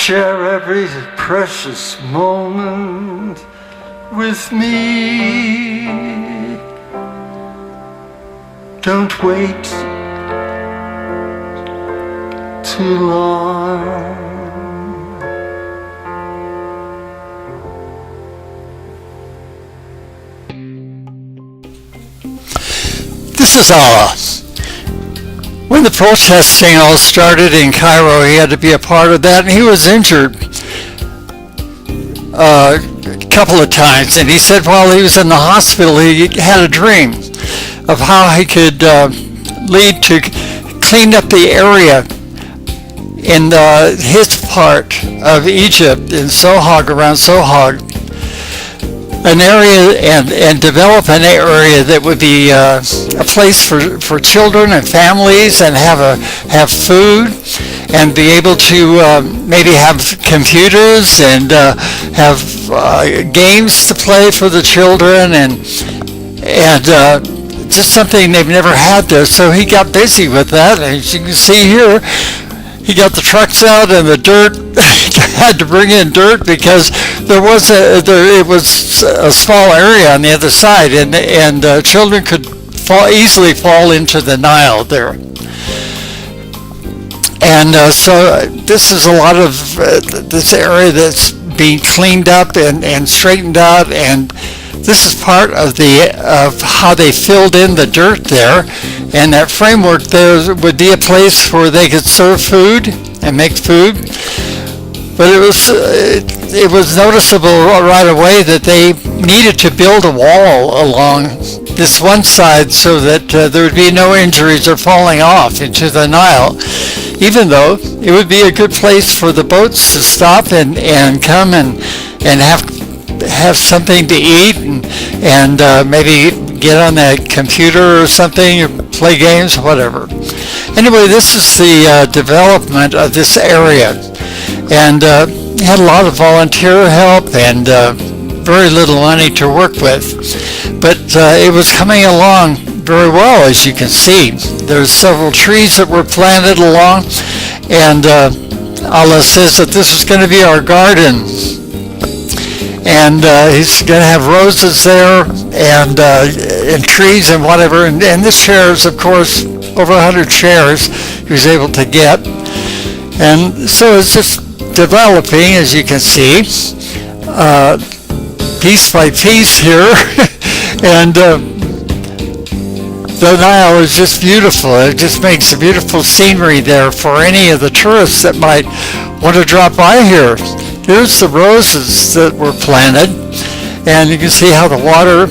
share every precious moment with me. Don't wait too long. This is Allah. When the protesting all started in Cairo, he had to be a part of that, and he was injured a couple of times. And he said while he was in the hospital, he had a dream of how he could lead to clean up the area in his part of Egypt, in Sohag, around Sohag, an area and develop an area that would be a place for children and families, and have food, and be able to maybe have computers and have games to play for the children, and just something they've never had there. So he got busy with that, and as you can see here, he got the trucks out and the dirt. Had to bring in dirt because it was a small area on the other side, and children could easily fall into the Nile there. And so this is a lot of this area that's being cleaned up and straightened out, and this is part of how they filled in the dirt there. And that framework there would be a place where they could serve food and make food. But it was noticeable right away that they needed to build a wall along this one side so that there would be no injuries or falling off into the Nile, even though it would be a good place for the boats to stop and come and have something to eat and maybe get on that computer or something, or play games, whatever. Anyway, this is the development of this area. And had a lot of volunteer help and very little money to work with. But it was coming along very well, as you can see. There's several trees that were planted along, and Allah says that this is going to be our garden. And he's going to have roses there and trees and whatever. And this chairs, of course, over 100 chairs he was able to get. And so it's just developing, as you can see, piece by piece here. And the Nile is just beautiful. It just makes a beautiful scenery there for any of the tourists that might want to drop by here. Here's the roses that were planted, and you can see how the water,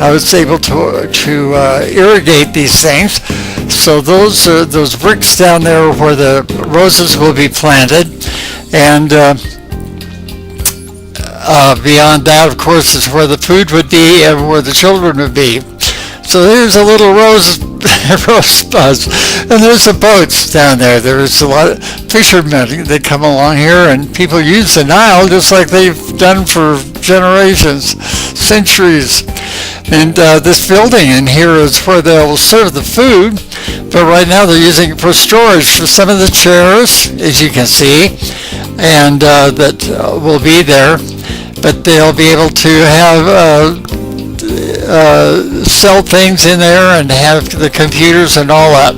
I was able to irrigate these things. So those bricks down there where the roses will be planted, and beyond that, of course, is where the food would be and where the children would be. So there's a little rose bus, and there's the boats down there. There's a lot of fishermen that come along here, and people use the Nile just like they've done for generations, centuries. And this building in here is where they'll serve the food, but right now they're using it for storage for some of the chairs, as you can see, and that will be there. But they'll be able to have sell things in there and have the computers and all that.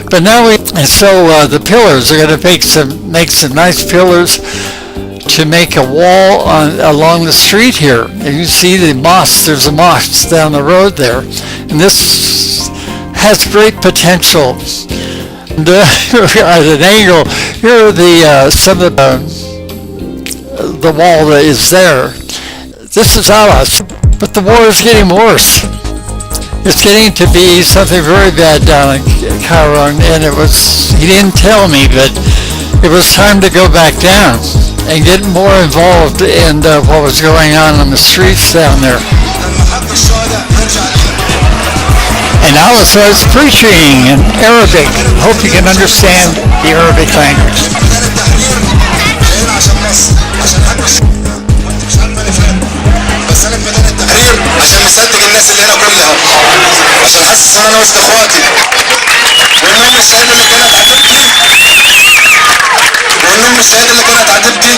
But now the pillars are going to make some nice pillars to make a wall along the street here. And you see the mosque. There's a mosque down the road there, and this has great potential. And at an angle here, some of the wall that is there. This is Allah. But the war is getting worse. It's getting to be something very bad down in Cairo, and he didn't tell me, but it was time to go back down and get more involved in what was going on the streets down there. And Allah starts preaching in Arabic. Hope you can understand the Arabic language. عشان نصدق الناس اللي هنا كلها، عشان احسس ان انا وسط اخواتي. وان ام الشهيد اللي كانت حبيبتي، وان ام الشهيد اللي كانت حبيبتي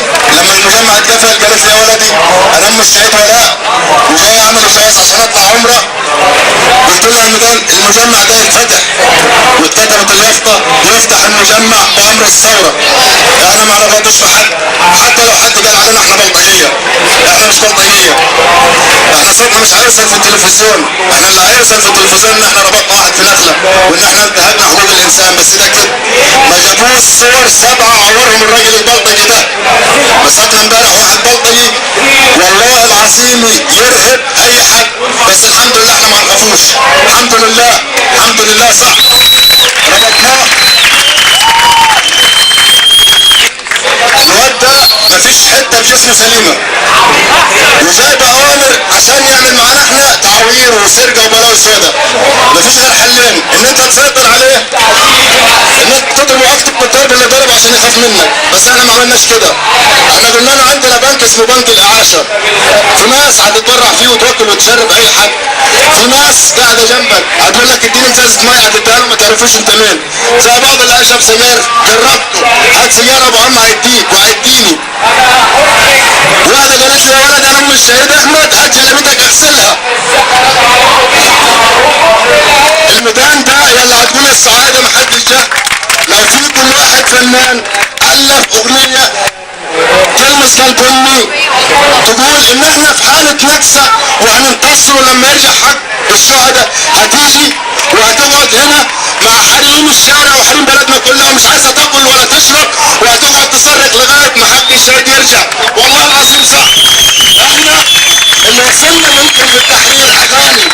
قالت لي يا ولدي انا ام الشهيد ولاء وجاي اعمل جواز عشان اطلع عمره. قلت لها المجمع ده يتفتح، واتكتبت اليافطه يفتح المجمع بامر الثوره. احنا ما نرضاش بحد، حتى لو حد قال علينا احنا بلطجيه، احنا مش بلطجيه. احنا صوتنا مش هيوصل في التلفزيون، احنا اللي هيوصل في التلفزيون ان احنا ربطنا واحد في نخله وان احنا انتهكنا حقوق الانسان، بس ده كده. ما جابوش صور 7 عورهم الراجل البلطجي ده. مسكنا امبارح واحد بلطجي والله العظيم يرهب اي حد، بس الحمد لله احنا ما نخافوش. الحمد لله الحمد لله. صح ربطناه. الواد ده مفيش حته في جسمه سليمه، وجايب اوامر عشان يعمل معانا احنا تعوير وسرقه وبلاوي سودا. مفيش غير حلين، ان انت تسيطر عليه، ان انت تضرب وقتك بالضرب اللي ضربه عشان يخاف منك. بس احنا ما عملناش كده. احنا قلنا له عندنا بنك اسمه بنك الاعاشه، في ناس هتتبرع فيه وتوكل وتشرب اي حد، في ناس قاعده جنبك هتقول لك اديني ازازه ميه هتديها له ما تعرفوش انت مين. زي بعض اللي هيشرب سجاير جربته، هات سيجاره ابو عم هيديك وهيديني. واحده قالت لي يا ولد انا ام الشهيد احمد هات جلابيتك اغسلها. الميدان ده يلا هتقول السعاده محدش جه. لو فيكم واحد فنان الف اغنيه تلمس قلب امي تقول ان احنا في حاله نكسه وهننتصر ولما يرجع حق الشهداء، هتيجي وهتقعد هنا مع حريم الشارع وحريم بلدنا كلها مش عايزه تاكل ولا تشرب، وهتقعد تصرخ لغايه ما حق الشهيد يرجع. والله العظيم صح. احنا اللي وصلنا يمكن بالتحرير اغاني.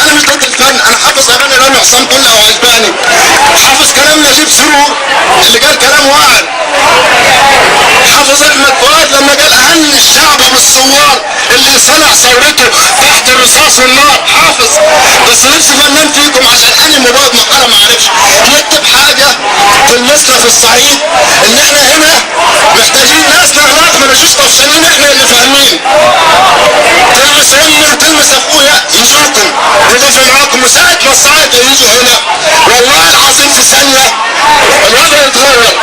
انا مش ضد الفن، انا حافظ اغاني رامي حسام كلها وعجباني، حافظ كلام نجيب سرور اللي قال كلام واعر، حافظ احمد فؤاد لما قال اهني الشعب بالثوار اللي صنع ثورته تحت الرصاص والنار، حافظ. بس نفسي فنان فيكم عشان اني مباد مقاله ما عرفش يكتب حاجه تلمسنا في الصعيد ان احنا هنا محتاجين ناس هناك ما نجوش طفشانين، احنا اللي فاهمين. تلمس امي وتلمس اخويا يجوكم يقفوا معاكم، وساعه ما الصعايده يجوا هنا والله العظيم في ثانيه الوضع يتغير.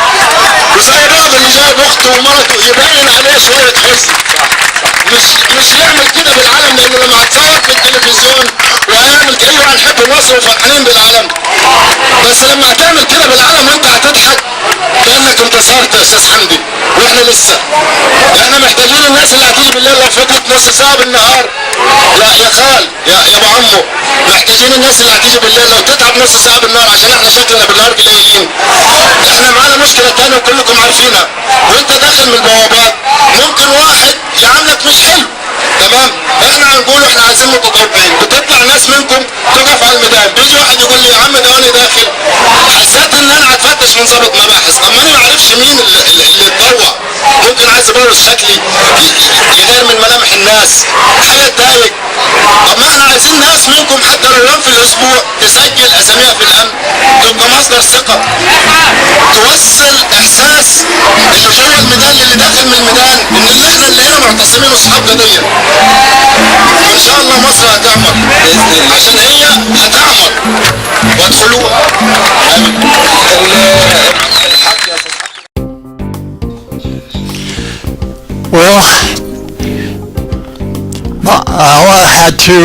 وزي بعض اللي جايب اخته ومرته يبين عليه شويه حزن، مش يعمل كده بالعلم، لانه لما هتصور في التلفزيون وهيعمل ايوه هنحب مصر وفرحانين بالعلم، بس لما هتعمل كده بالعلم وانت هتضحك كانك انتصرت يا استاذ حمدي. واحنا لسه احنا محتاجين الناس اللي هتيجي بالليل لو فضلت نص ساعه بالنهار يا خال يا ابو عمو، محتاجين الناس اللي هتيجي بالليل لو تتعب نص ساعه بالنهار عشان احنا شكلنا بالنهار قليلين. احنا معانا مشكله تانيه وكلكم عارفينها، وانت داخل من البوابات ممكن واحد يعاملك مش حلو، تمام؟ احنا هنقول احنا عايزين متطوعين، بتطلع ناس منكم تقف على الميدان، بيجي واحد يقول لي يا عم ده وانا داخل حسيت ان انا هتفتش من ضابط مباحث. طب ما انا ما اعرفش مين اللي اتطوع، ممكن عايز يبوظ شكلي يغير من ملامح الناس، هيتضايق. طب ما احنا عايزين ناس منكم حتى لو يوم في الاسبوع تسجل اساميها في الامن، تبقى مصدر ثقه، توصل احساس اللي جوه الميدان اللي داخل من الميدان ان اللي احنا اللي هنا معتصمين واصحاب قضيه. وان شاء الله مصر هتعمر عشان هي هتعمر وادخلوها. Well, I had to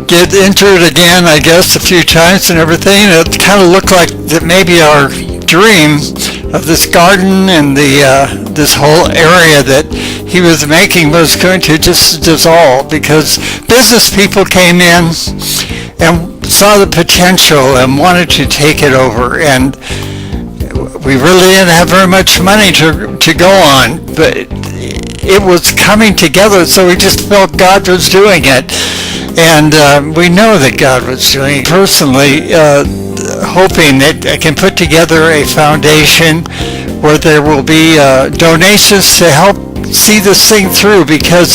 get into it again, I guess, a few times and everything. It kind of looked like that maybe our dream of this garden and this whole area that he was making was going to just dissolve because business people came in and saw the potential and wanted to take it over, and we really didn't have very much money to go on, but it was coming together, so we just felt God was doing it, and we know that God was doing it. Personally, hoping that I can put together a foundation where there will be donations to help see this thing through, because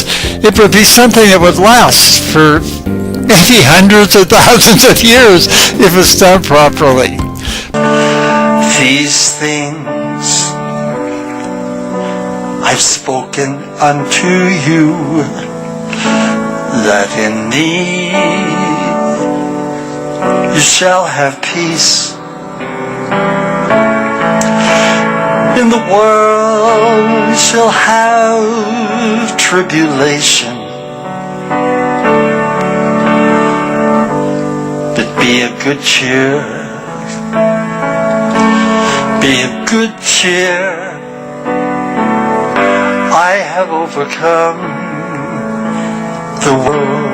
it would be something that would last for maybe hundreds of thousands of years if it's done properly. These things I've spoken unto you, that in me you shall have peace. In the world we shall have tribulation, but be of good cheer. Be of good cheer. I have overcome the world.